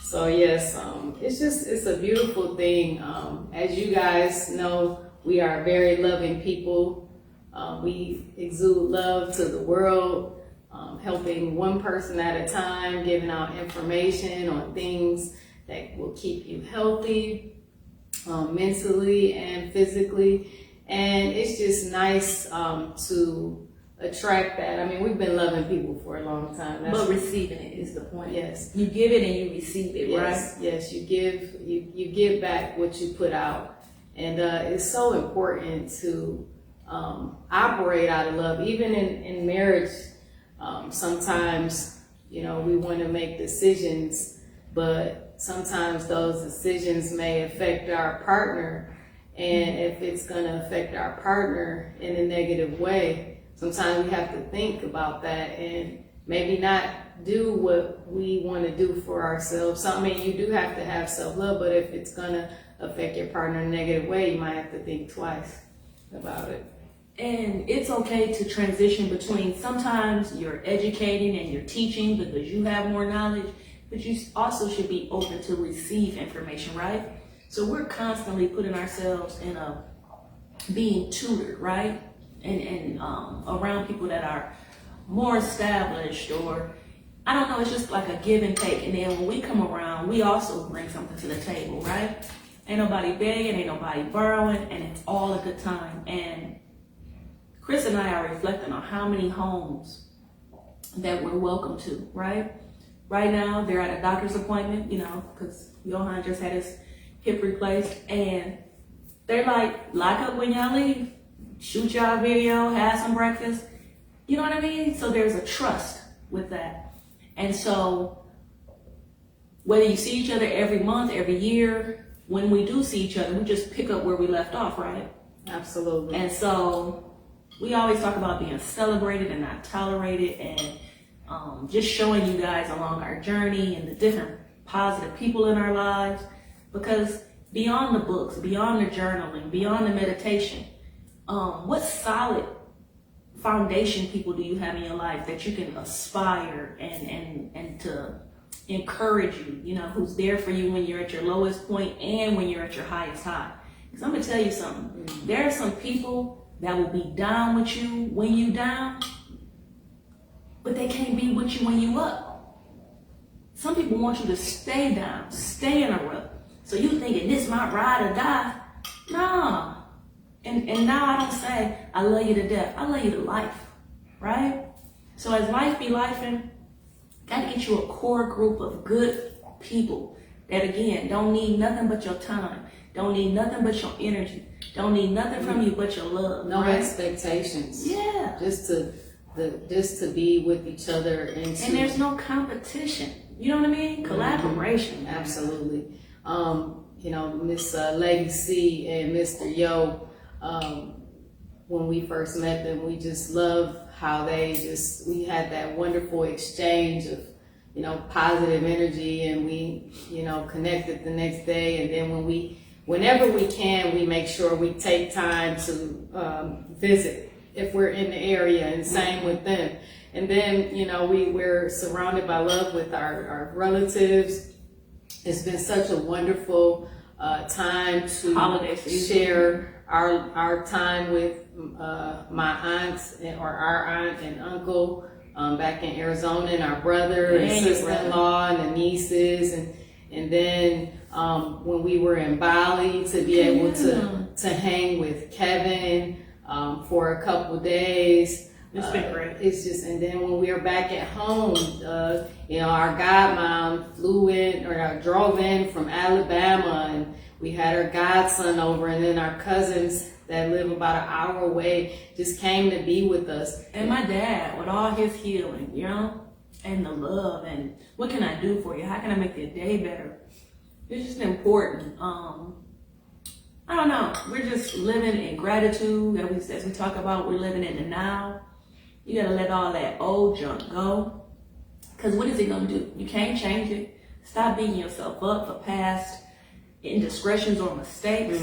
So yes, it's a beautiful thing. As you guys know, we are very loving people. We exude love to the world, helping one person at a time, giving out information on things that will keep you healthy, mentally and physically. And it's just nice to attract that. I mean, we've been loving people for a long time. But receiving it is the point. Yes. You give it and you receive it, Yes, right? yes, you give back what you put out. And it's so important to operate out of love. Even in marriage, sometimes, you know, we want to make decisions, but sometimes those decisions may affect our partner. And if it's going to affect our partner in a negative way, sometimes we have to think about that and maybe not do what we want to do for ourselves. So, I mean, you do have to have self-love, but if it's going to affect your partner in a negative way, you might have to think twice about it. And it's okay to transition between, sometimes you're educating and you're teaching because you have more knowledge, but you also should be open to receive information, right? So we're constantly putting ourselves in a being tutored, right? And around people that are more established, or I don't know, it's just like a give and take. And then when we come around, we also bring something to the table, right? Ain't nobody begging, ain't nobody borrowing, and it's all a good time. And Chris and I are reflecting on how many homes that we're welcome to, right? Right now, they're at a doctor's appointment, you know, because Johan just had his hip replaced, and they're like, lock up when y'all leave, shoot y'all a video, have some breakfast, you know what I mean? So there's a trust with that. And so whether you see each other every month, every year, when we do see each other, we just pick up where we left off, right? Absolutely. And so we always talk about being celebrated and not tolerated, and just showing you guys along our journey and the different positive people in our lives. Because beyond the books, beyond the journaling, beyond the meditation, what solid foundation people do you have in your life that you can aspire and to encourage you, you know, who's there for you when you're at your lowest point and when you're at your highest high? Because I'm going to tell you something. There are some people that will be down with you when you down, but they can't be with you when you up. Some people want you to stay down, stay in a rut. So you thinking this might ride or die. Nah. And now I don't say, I love you to death. I love you to life, right? So as life be lifing, gotta get you a core group of good people that, again, don't need nothing but your time, don't need nothing but your energy, don't need nothing from you but your love. No right? expectations. Yeah. Just to be with each other and there's no competition. You know what I mean? Collaboration. Absolutely. You know, Miss Lady C and Mr. Yo, when we first met them, we just loved how we had that wonderful exchange of, you know, positive energy, and we, you know, connected the next day. And then whenever we can, we make sure we take time to visit if we're in the area, and same with them. And then, you know, we're surrounded by love with our relatives. It's been such a wonderful time to share our time with my aunts or our aunt and uncle back in Arizona, and our brother and sister-in-law and the nieces, and then when we were in Bali, to be able to hang with Kevin for a couple days. It's been great. It's just, and then when we were back at home, you know, our godmom drove in from Alabama, and we had our godson over, and then our cousins that live about an hour away just came to be with us. And my dad, with all his healing, you know, and the love, and what can I do for you? How can I make your day better? It's just important. I don't know. We're just living in gratitude. As we talk about, we're living in the now. You gotta let all that old junk go. Because what is it gonna do? You can't change it. Stop beating yourself up for past indiscretions or mistakes.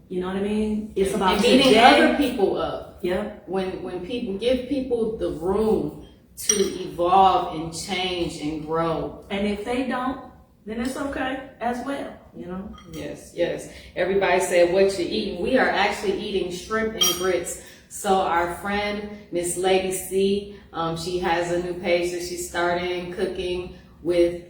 You know what I mean? It's about beating other people up. Yep. When people give people the room to evolve and change and grow. And if they don't, then it's okay as well, you know? Yes, yes. Everybody said what you eating. We are actually eating shrimp and grits. So our friend, Miss Lady C, she has a new page that she's starting, cooking and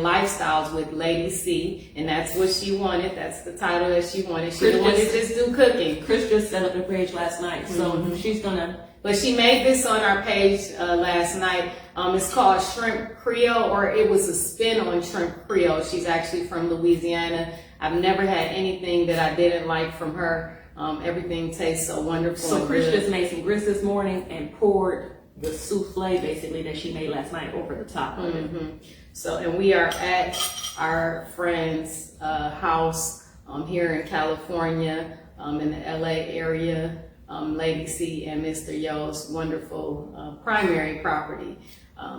lifestyles with Lady C, and that's what she wanted. That's the title that she wanted. She didn't want to just do cooking. Chris just set up the page last night, so she's gonna. But she made this on our page last night. It's called Shrimp Creole, or it was a spin on Shrimp Creole. She's actually from Louisiana. I've never had anything that I didn't like from her. Everything tastes so wonderful. So Chris just made some grits this morning and poured the souffle basically that she made last night over the top of it. So, and we are at our friend's house here in California, in the LA area. Lady C and Mr. Yo's wonderful primary property.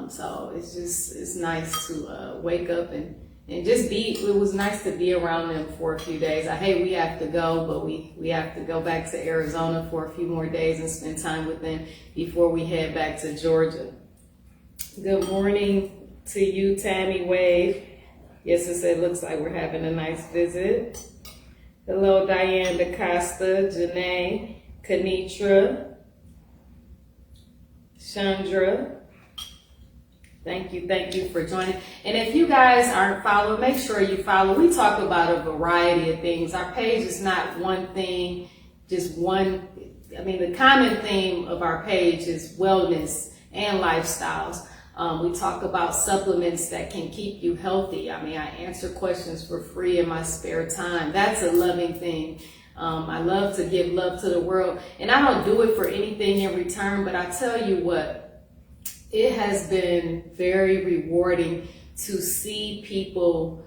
So it's nice to wake up and just it was nice to be around them for a few days. I hate we have to go, but we have to go back to Arizona for a few more days and spend time with them before we head back to Georgia. Good morning to you, Tammy Wade. Yes, it looks like we're having a nice visit. Hello, Diane DaCosta, Janae, Kanitra, Chandra. Thank you for joining. And if you guys aren't following, make sure you follow. We talk about a variety of things. Our page is not one thing, just one. I mean, the common theme of our page is wellness and lifestyles. We talk about supplements that can keep you healthy. I mean, I answer questions for free in my spare time. That's a loving thing. I love to give love to the world, and I don't do it for anything in return, but I tell you what, it has been very rewarding to see people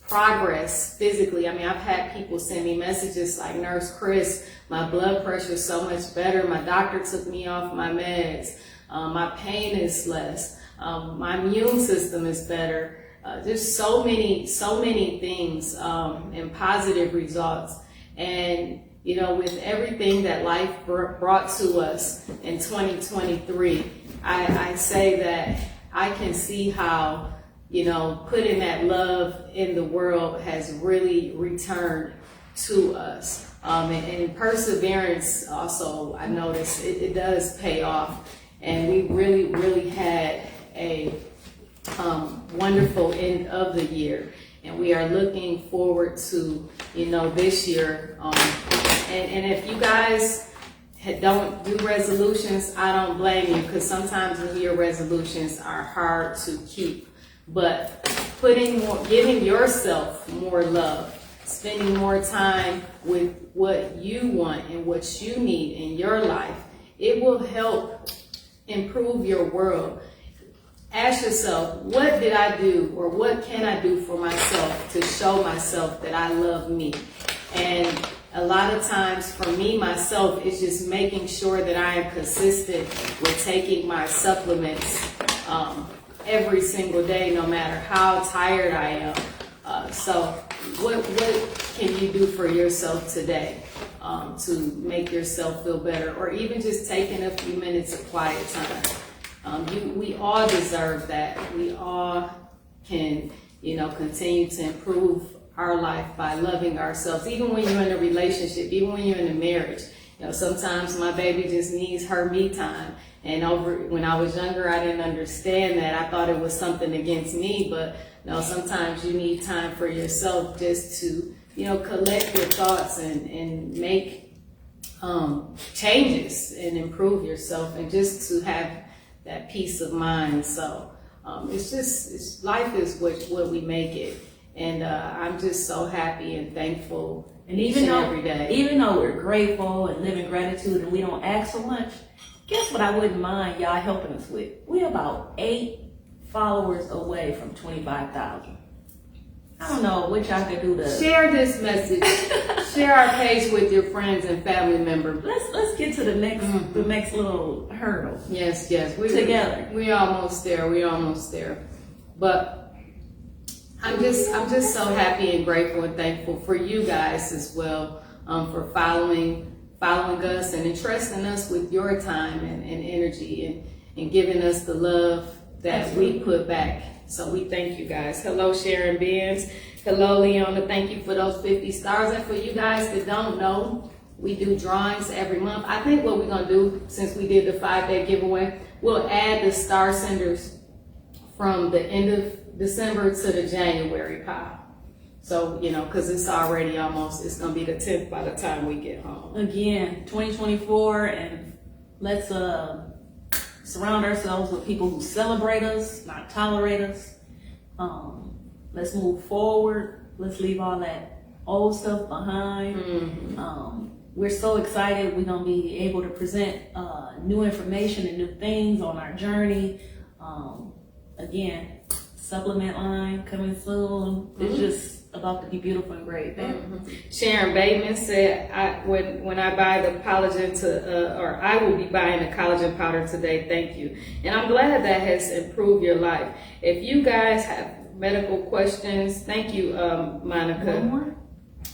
progress physically. I mean, I've had people send me messages like, Nurse Chris, my blood pressure is so much better. My doctor took me off my meds. My pain is less. My immune system is better. There's so many things and positive results. And, you know, with everything that life brought to us in 2023, I say that I can see how, you know, putting that love in the world has really returned to us. And perseverance also, I noticed it does pay off. And we really had a wonderful end of the year. And we are looking forward to, you know, this year. And if you guys don't do resolutions, I don't blame you, because sometimes New Year resolutions are hard to keep. But giving yourself more love, spending more time with what you want and what you need in your life, it will help improve your world. Ask yourself, what did I do, or what can I do for myself to show myself that I love me? And a lot of times for me, myself, it's just making sure that I am consistent with taking my supplements every single day, no matter how tired I am. So what can you do for yourself today to make yourself feel better, or even just taking a few minutes of quiet time? We all deserve that. We all can, you know, continue to improve our life by loving ourselves. Even when you're in a relationship, even when you're in a marriage, you know, sometimes my baby just needs her me time. And when I was younger, I didn't understand that. I thought it was something against me, but you know, sometimes you need time for yourself just to, you know, collect your thoughts and make changes and improve yourself, and just to have that peace of mind. So life is what we make it. And I'm just so happy and thankful every day. Even though we're grateful and live in gratitude and we don't ask for much, guess what I wouldn't mind y'all helping us with? We're about 8 followers away from 25,000. I don't know what y'all can do to share this message. Share our page with your friends and family members. Let's get to the next little hurdle. Yes, together. We're almost there. But I'm just so happy and grateful and thankful for you guys as well, for following us and entrusting us with your time and energy, and giving us the love that we put back So we thank you guys. Hello, Sharon Benz. Hello, Leona. Thank you for those 50 stars. And for you guys that don't know, we do drawings every month. I think what we're gonna do, since we did the 5-day giveaway, we'll add the star senders from the end of December to the January pile. So, you know, because it's already almost, it's going to be the 10th by the time we get home. Again, 2024, and let's surround ourselves with people who celebrate us, not tolerate us. Let's move forward. Let's leave all that old stuff behind. Mm-hmm. We're so excited. We're going to be able to present new information and new things on our journey. Again, supplement line coming soon. It's just about to be beautiful and great. Sharon Bateman said, when I buy the collagen or I will be buying the collagen powder today, thank you. And I'm glad that has improved your life. If you guys have medical questions, thank you, Monica. One more?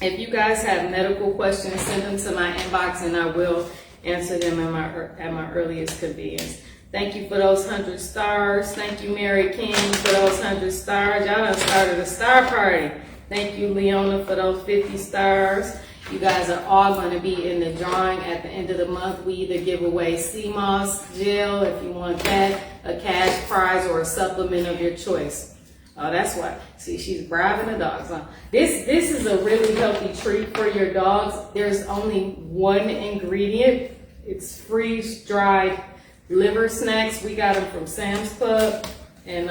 If you guys have medical questions, send them to my inbox and I will answer them at my earliest convenience. Thank you for those 100 stars. Thank you, Mary King, for those 100 stars. Y'all done started a star party. Thank you, Leona, for those 50 stars. You guys are all going to be in the drawing at the end of the month. We either give away CMOS gel, if you want that, a cash prize, or a supplement of your choice. Oh, that's why. See, she's bribing the dogs. Huh? This is a really healthy treat for your dogs. There's only one ingredient. It's freeze-dried liver snacks. We got them from Sam's Club. And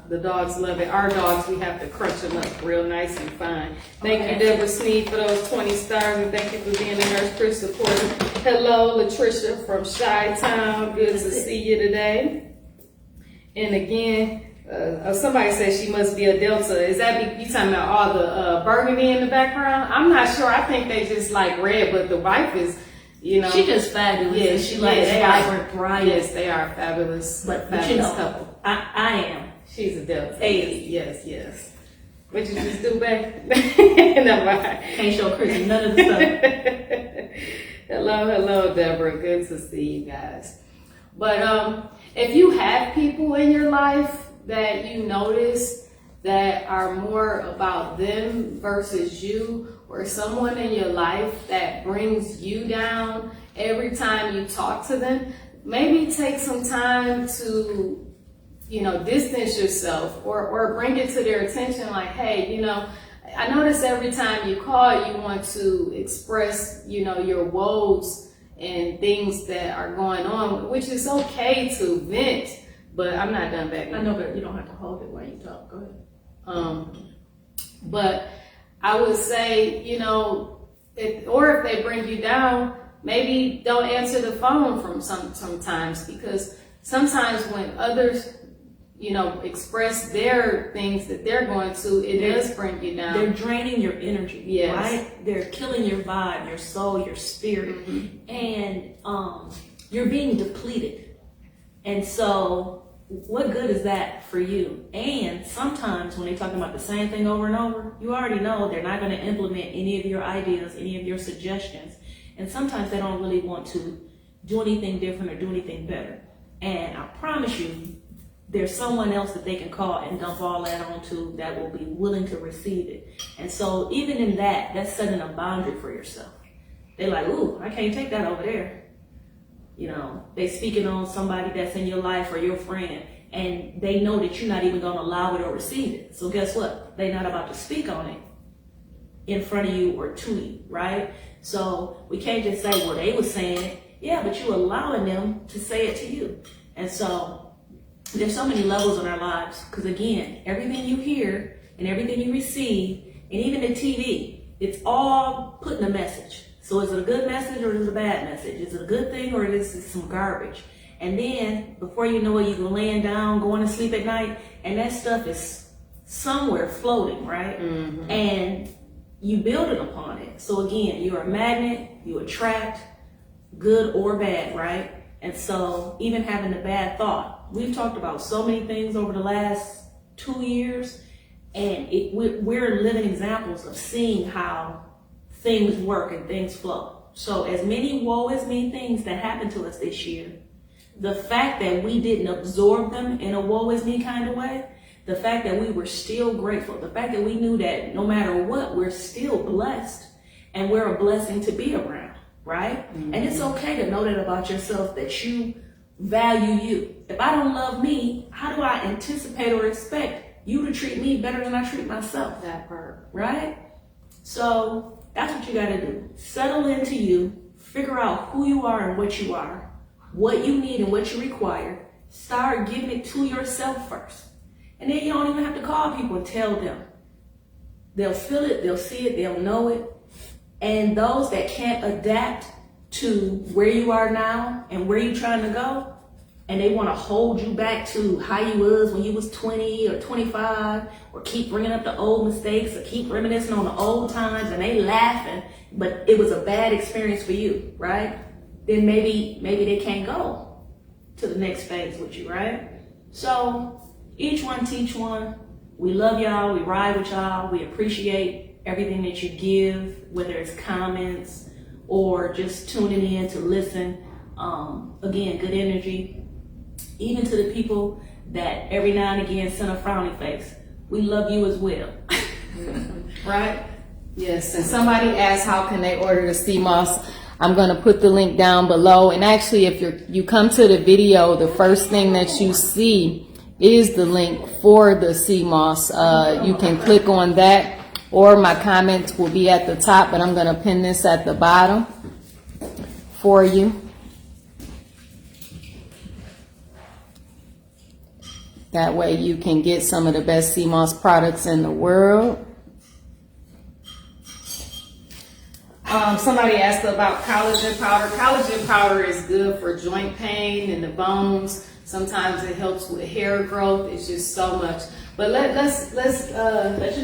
the dogs love it. Our dogs, we have to crunch them up real nice and fine. Thank you, Deborah Sneed, for those 20 stars, and thank you for being a Nurse Chris supporter. Hello, Latricia from Chi-Town. Good to see you today. And again, somebody said she must be a Delta. Is that you talking about all the burgundy in the background? I'm not sure. I think they just like red, but the wife is, you know. She just fabulous. Yeah, she likes vibrant, bright. Yes, they are fabulous. But fabulous you know, couple. I am. She's a Delta. Hey. Yes. What you just do, babe? Never mind. Can't show Chris none of the stuff. Hello, Deborah. Good to see you guys. But if you have people in your life that you notice that are more about them versus you, or someone in your life that brings you down every time you talk to them, maybe take some time to, you know, distance yourself or bring it to their attention like, hey, you know, I notice every time you call, you want to express, you know, your woes and things that are going on, which is okay to vent, but I'm not done back now. I know, but you don't have to hold it while you talk. Go ahead. But I would say, you know, if they bring you down, maybe don't answer the phone from sometimes, because sometimes when others, you know, express their things that they're going to, it does bring you down. They're draining your energy, yes. Right? They're killing your vibe, your soul, your spirit, and you're being depleted. And so, what good is that for you? And sometimes when they're talking about the same thing over and over, you already know they're not going to implement any of your ideas, any of your suggestions. And sometimes they don't really want to do anything different or do anything better. And I promise you, there's someone else that they can call and dump all that onto that will be willing to receive it. And so even in that, that's setting a boundary for yourself. They're like, ooh, I can't take that over there. You know, they speaking on somebody that's in your life or your friend, and they know that you're not even going to allow it or receive it. So guess what? They're not about to speak on it in front of you or to you, right? So we can't just say, well, they were saying it. Yeah, but you're allowing them to say it to you. And so there's so many levels in our lives, because again, everything you hear and everything you receive, and even the TV, it's all putting a message. So is it a good message or is it a bad message? Is it a good thing or is it some garbage? And then before you know it, you're laying down, going to sleep at night, and that stuff is somewhere floating, right? Mm-hmm. And you build it upon it. So again, you're a magnet, you attract good or bad, right? And so even having the bad thought, we've talked about so many things over the last 2 years, and we're living examples of seeing how things work and things flow. So as many woe is me things that happened to us this year, the fact that we didn't absorb them in a woe is me kind of way, the fact that we were still grateful, the fact that we knew that no matter what, we're still blessed and we're a blessing to be around, right? And it's okay to know that about yourself, that you value you. If I don't love me, how do I anticipate or expect you to treat me better than I treat myself? That part. Right? So that's what you got to do. Settle into you, figure out who you are and what you are, what you need and what you require. Start giving it to yourself first. And then you don't even have to call people and tell them. They'll feel it, they'll see it, they'll know it. And those that can't adapt to where you are now and where you're trying to go, and they want to hold you back to how you was when you was 20 or 25, or keep bringing up the old mistakes, or keep reminiscing on the old times, and they laughing, but it was a bad experience for you, right? Then maybe they can't go to the next phase with you, right? So each one teach one. We love y'all, we ride with y'all, we appreciate everything that you give, whether it's comments or just tuning in to listen. Again, good energy. Even to the people that every now and again send a frowny face, we love you as well. Right? Yes, and somebody asked how can they order the sea moss. I'm going to put the link down below. And actually, if you come to the video, the first thing that you see is the link for the sea moss. You can click on that, or my comments will be at the top, but I'm going to pin this at the bottom for you. That way you can get some of the best sea moss products in the world. Somebody asked about collagen powder. Collagen powder is good for joint pain and the bones. Sometimes it helps with hair growth. It's just so much. But let's just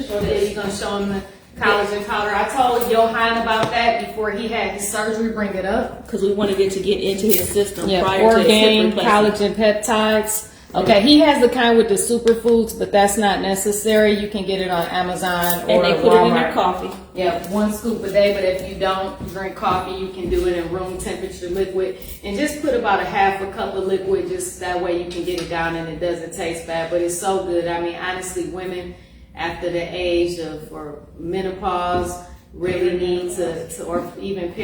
show that. You're gonna show him the collagen powder. I told Johan about that before he had his surgery. Bring it up because we wanted it to get into his system. Yeah, prior to Orgain collagen peptides. Okay, he has the kind with the superfoods, but that's not necessary. You can get it on Amazon or and they put Walmart. it in their coffee. Yeah, 1 scoop a day, but if you don't drink coffee, you can do it in room temperature liquid. And just put about a half a cup of liquid, just that way you can get it down and it doesn't taste bad. But it's so good. I mean, honestly, women after the age of or menopause really need to or even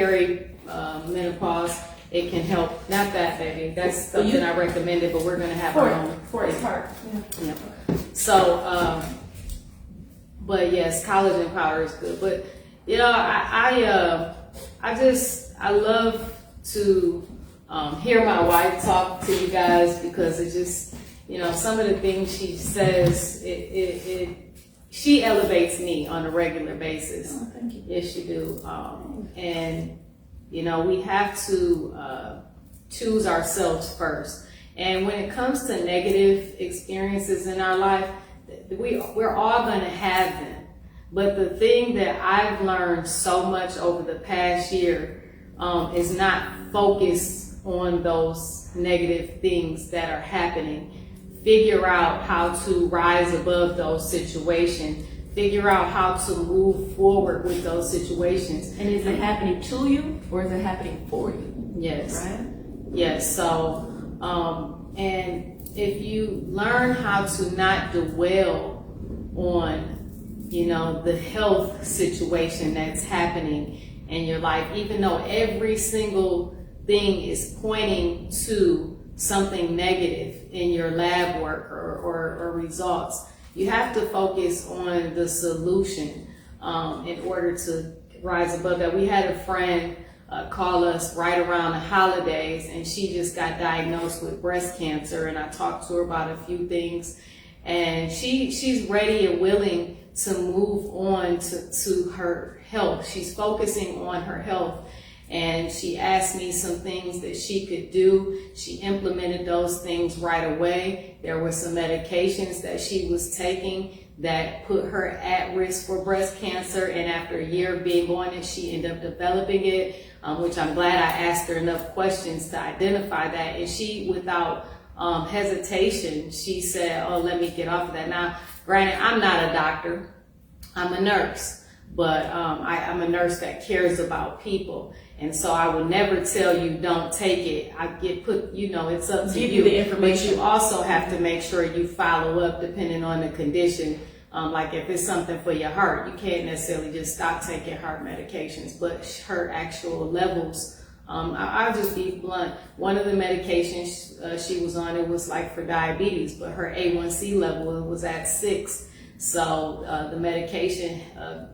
menopause. It can help. Not that, baby. That's something I recommended, but we're going to have our own. For his heart. Yeah. So, but yes, collagen powder is good. But, you know, I love to hear my wife talk to you guys because it just, you know, some of the things she says, she elevates me on a regular basis. Oh, thank you. Yes, you do. And you know, we have to choose ourselves first. And when it comes to negative experiences in our life, we're all going to have them. But the thing that I've learned so much over the past year is not focus on those negative things that are happening. Figure out how to rise above those situations. Figure out how to move forward with those situations. And is it happening to you or is it happening for you? Yes. Right? Yes. So, and if you learn how to not dwell on, you know, the health situation that's happening in your life, even though every single thing is pointing to something negative in your lab work or results, you have to focus on the solution in order to rise above that. We had a friend call us right around the holidays, and she just got diagnosed with breast cancer, and I talked to her about a few things, and she's ready and willing to move on to her health. She's focusing on her health. And she asked me some things that she could do. She implemented those things right away. There were some medications that she was taking that put her at risk for breast cancer. And after a year of being on it, she ended up developing it, which I'm glad I asked her enough questions to identify that. And she, without hesitation, she said, oh, let me get off of that. Now, granted, I'm not a doctor. I'm a nurse. But I'm a nurse that cares about people. And so I would never tell you don't take it. I get put, it's up to Give you. you the information. But you also have to make sure you follow up depending on the condition. Like if it's something for your heart, you can't necessarily just stop taking heart medications, but her actual levels, I'll just be blunt. One of the medications she was on, it was like for diabetes, but her A1C level was at 6. So the medication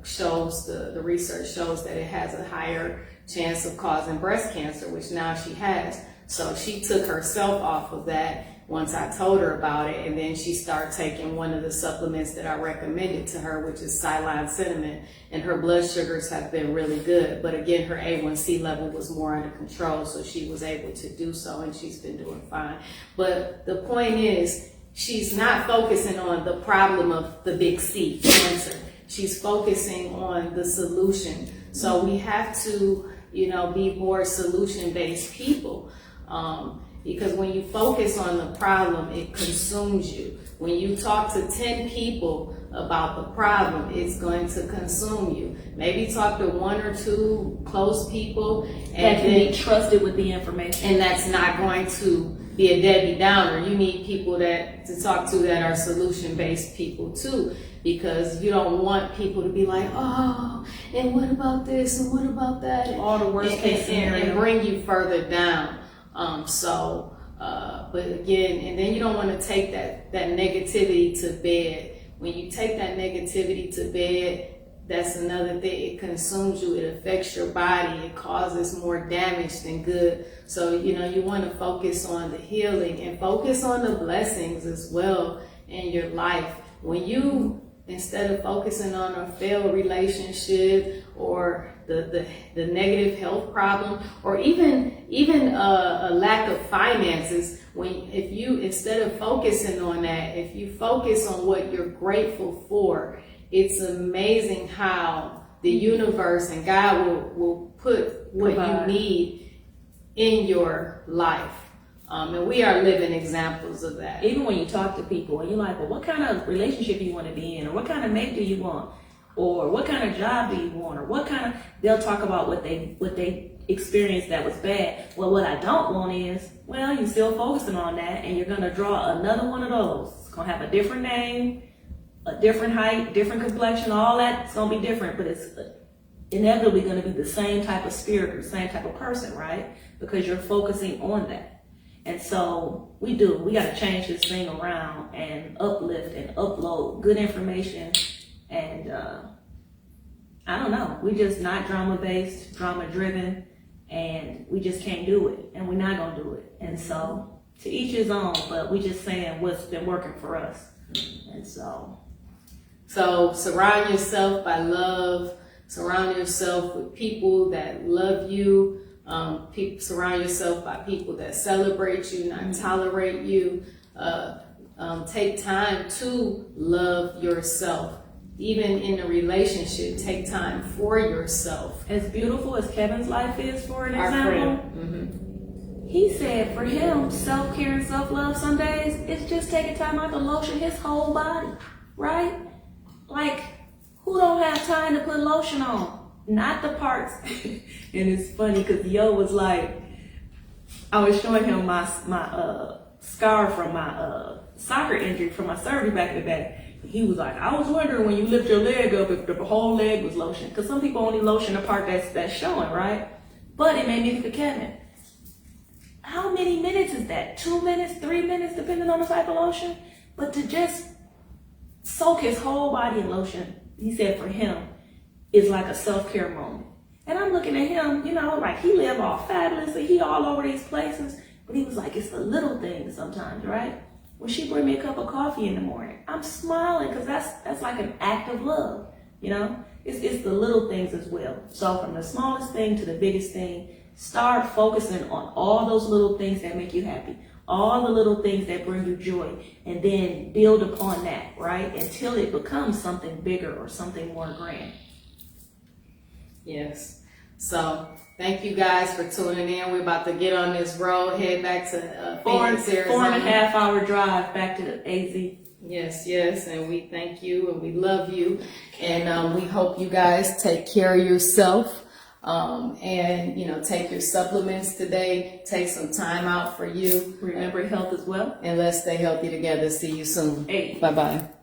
shows, the research shows that it has a higher chance of causing breast cancer, which now she has. So she took herself off of that once I told her about it, and then she started taking one of the supplements that I recommended to her, which is Cylon Cinnamon, and her blood sugars have been really good. But again, her A1C level was more under control, so she was able to do so, and she's been doing fine. But the point is, she's not focusing on the problem of the big C, cancer. She's focusing on the solution. So we have to, be more solution-based people. Because when you focus on the problem, it consumes you. When you talk to 10 people about the problem, it's going to consume you. Maybe talk to 1 or 2 close people that can be trusted with the information. And that's not going to be a Debbie Downer. You need people to talk to that are solution-based people too, because you don't want people to be like, oh, and what about this and what about that? All the worst case scenario. And bring you further down. But again, and then you don't want to take that negativity to bed. When you take that negativity to bed, that's another thing. It consumes you. It affects your body. It causes more damage than good. So, you want to focus on the healing and focus on the blessings as well in your life. When you, instead of focusing on a failed relationship or the negative health problem, or even a lack of finances, if you, instead of focusing on that, if you focus on what you're grateful for, it's amazing how the universe and God will put what you need in your life. And we are living examples of that. Even when you talk to people and you're like, well, what kind of relationship do you want to be in? Or what kind of mate do you want? Or what kind of job do you want? Or they'll talk about what they experienced that was bad. Well, what I don't want is, well, you're still focusing on that and you're going to draw another one of those. It's going to have a different name, a different height, different complexion, all that's going to be different, but it's inevitably going to be the same type of spirit or the same type of person, right? Because you're focusing on that. And so we got to change this thing around and uplift and upload good information. And I don't know, we just not drama-based, drama-driven, and we just can't do it, and we're not going to do it. And so to each his own, but we just saying what's been working for us. And so surround yourself by love, surround yourself with people that love you, surround yourself by people that celebrate you, not tolerate you. Take time to love yourself. Even in a relationship, take time for yourself. As beautiful as Kevin's life is, for an Our example, friend. He said for him, self-care and self-love some days, it's just taking time out to lotion his whole body, right? Like, who don't have time to put lotion on? Not the parts. And it's funny because Yo was like, I was showing him my scar from my soccer injury from my surgery back in the day. He was like, I was wondering when you lift your leg up if the whole leg was lotion. Because some people only lotion the part that's showing, right? But it made me think of Kevin. How many minutes is that? 2 minutes, 3 minutes, depending on the type of lotion? But to just soak his whole body in lotion, he said for him, is like a self-care moment. And I'm looking at him, like he live all fabulously. He all over these places. But he was like, it's the little things sometimes, right? When she bring me a cup of coffee in the morning, I'm smiling because that's like an act of love, It's the little things as well. So from the smallest thing to the biggest thing, start focusing on all those little things that make you happy, all the little things that bring you joy, and then build upon that, right? Until it becomes something bigger or something more grand. Yes. So thank you guys for tuning in. We're about to get on this road, head back to Phoenix, Arizona. 4.5 hour drive back to the AZ. Yes. And we thank you and we love you. And we hope you guys take care of yourself. And, you know, take your supplements today. Take some time out for you. Remember health as well. And let's stay healthy together. See you soon. Hey. Bye-bye.